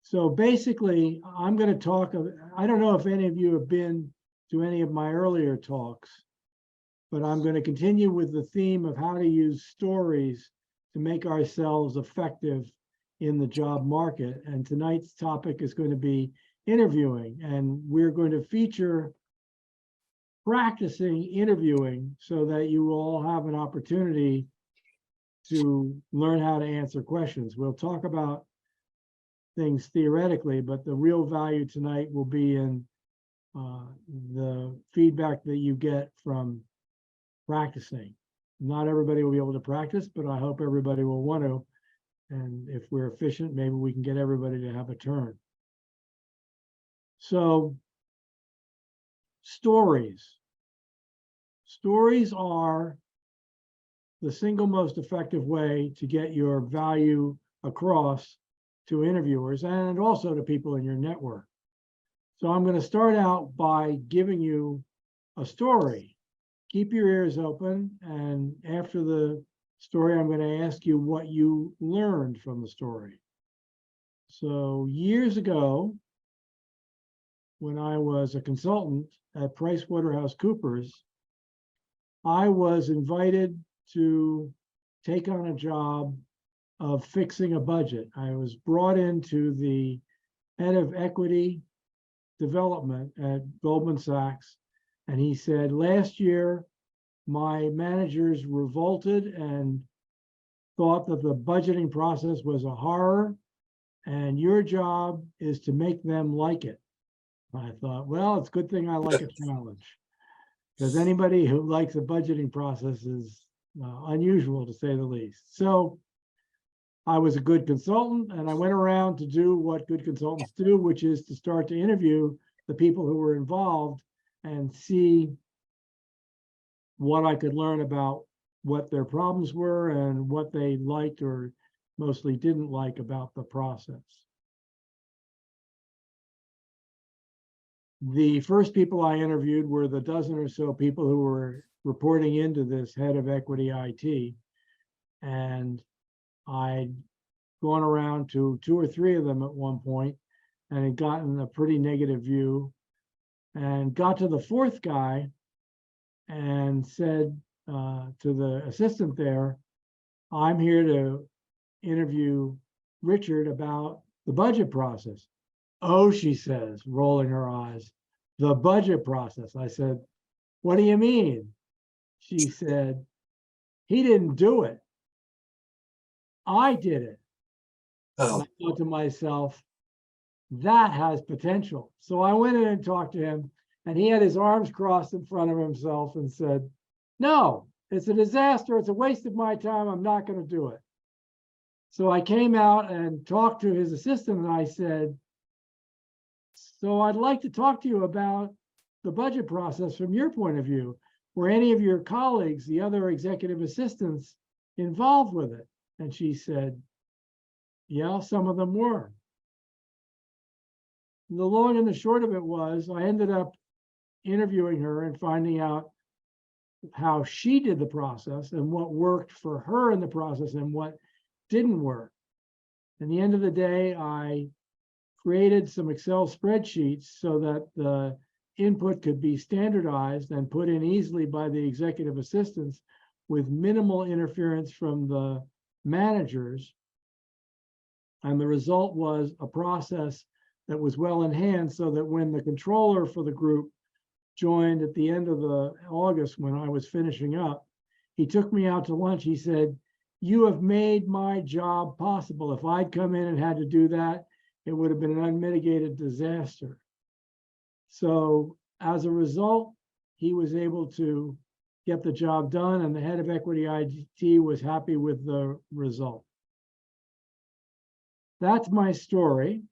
So basically, I'm going to talk, I don't know if any of you have been to any of my earlier talks, but I'm going to continue with the theme of how to use stories to make ourselves effective in the job market. And tonight's topic is going to be interviewing, and we're going to feature practicing interviewing so that you will all have an opportunity to learn how to answer questions. We'll talk about things theoretically, but the real value tonight will be in the feedback that you get from practicing. Not everybody will be able to practice, but I hope everybody will want to. And if we're efficient, maybe we can get everybody to have a turn. So, stories. Stories are the single most effective way to get your value across to interviewers and also to people in your network. So I'm going to start out by giving you a story. Keep your ears open, and after the story, I'm going to ask you what you learned from the story. So years ago, when I was a consultant at PricewaterhouseCoopers, I was invited to take on a job of fixing a budget. I was brought into the head of equity development at Goldman Sachs, and he said, last year, my managers revolted and thought that the budgeting process was a horror, and your job is to make them like it. I thought, well, it's a good thing I like a challenge, because anybody who likes a budgeting process is unusual, to say the least. So I was a good consultant, and I went around to do what good consultants do, which is to start to interview the people who were involved and see what I could learn about what their problems were and what they liked or mostly didn't like about the process. The first people I interviewed were the dozen or so people who were reporting into this head of equity IT. And I'd gone around to 2 or 3 of them at one point and had gotten a pretty negative view, and got to the 4th guy and said to the assistant there, I'm here to interview Richard about the budget process. Oh, she says, rolling her eyes, the budget process. I said, what do you mean? She said, he didn't do it. I did it. And I thought to myself, that has potential. So I went in and talked to him, and he had his arms crossed in front of himself and said, no, it's a disaster. It's a waste of my time. I'm not going to do it. So I came out and talked to his assistant, and I said, so I'd like to talk to you about the budget process from your point of view. Were any of your colleagues, the other executive assistants, involved with it? And she said, yeah, some of them were. The long and the short of it was, I ended up interviewing her and finding out how she did the process and what worked for her in the process and what didn't work. At the end of the day, I created some Excel spreadsheets so that the input could be standardized and put in easily by the executive assistants with minimal interference from the managers. And the result was a process that was well in hand, so that when the controller for the group joined at the end of August, when I was finishing up, he took me out to lunch. He said, you have made my job possible. If I'd come in and had to do that, it would have been an unmitigated disaster. So as a result, he was able to get the job done, and the head of equity IT was happy with the result. That's my story.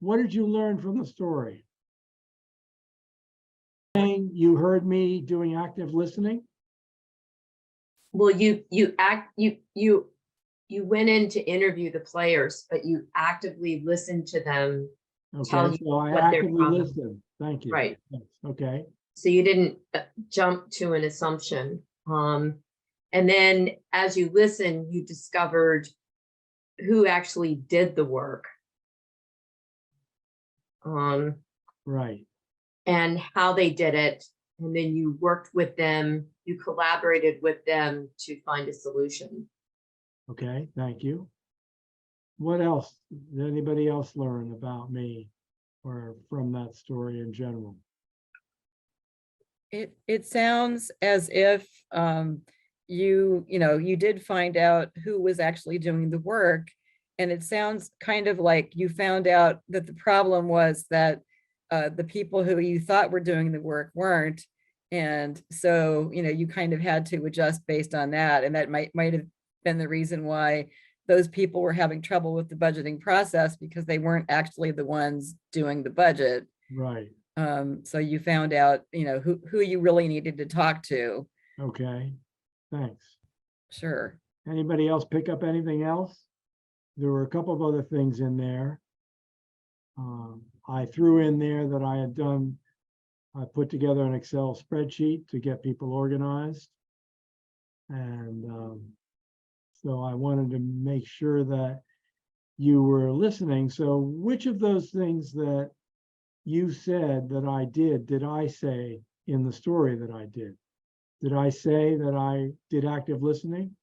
What did you learn from the story? You heard me doing active listening? Well, you went in to interview the players, but you actively listened to them. Okay, so I actively listened. Thank you. Right. Yes. Okay. So you didn't jump to an assumption. And then as you listened, you discovered who actually did the work. Right. and how they did it. And then you worked with them, you collaborated with them to find a solution. Okay, thank you. What else? Did anybody else learn about me or from that story in general? It sounds as if you did find out who was actually doing the work. And it sounds kind of like you found out that the problem was that the people who you thought were doing the work weren't. And so, you kind of had to adjust based on that. And that might have been the reason why those people were having trouble with the budgeting process, because they weren't actually the ones doing the budget. Right. So you found out, who you really needed to talk to. Okay, thanks. Sure. Anybody else pick up anything else? There were a couple of other things in there. I threw in there that I put together an Excel spreadsheet to get people organized. And so I wanted to make sure that you were listening. So which of those things that you said that I did I say in the story that I did? Did I say that I did active listening?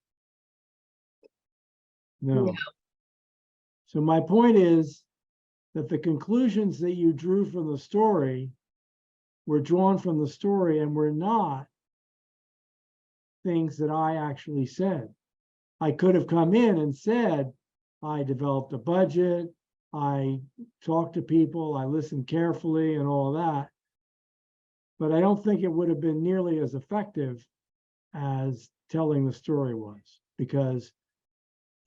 No. No. So my point is that the conclusions that you drew from the story were drawn from the story and were not things that I actually said. I could have come in and said, I developed a budget, I talked to people, I listened carefully and all that. But I don't think it would have been nearly as effective as telling the story was, because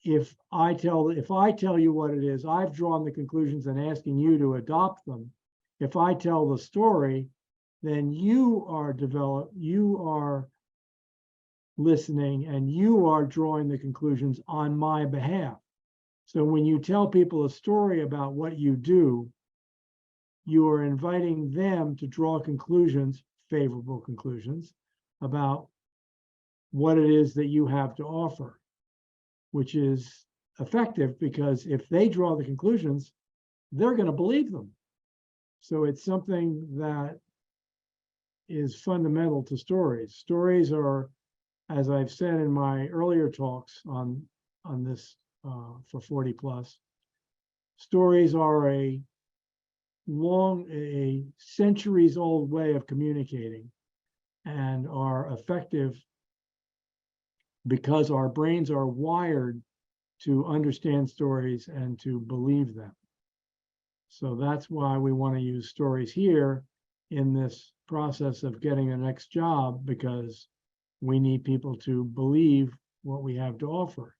if I tell you what it is, I've drawn the conclusions and asking you to adopt them. If I tell the story, then you are listening and you are drawing the conclusions on my behalf. So when you tell people a story about what you do, you are inviting them to draw conclusions, favorable conclusions, about what it is that you have to offer, which is effective because if they draw the conclusions, they're going to believe them. So it's something that is fundamental to stories. Stories are, as I've said in my earlier talks on this for 40 plus, stories are a centuries old way of communicating and are effective because our brains are wired to understand stories and to believe them. So that's why we want to use stories here in this process of getting the next job, because we need people to believe what we have to offer.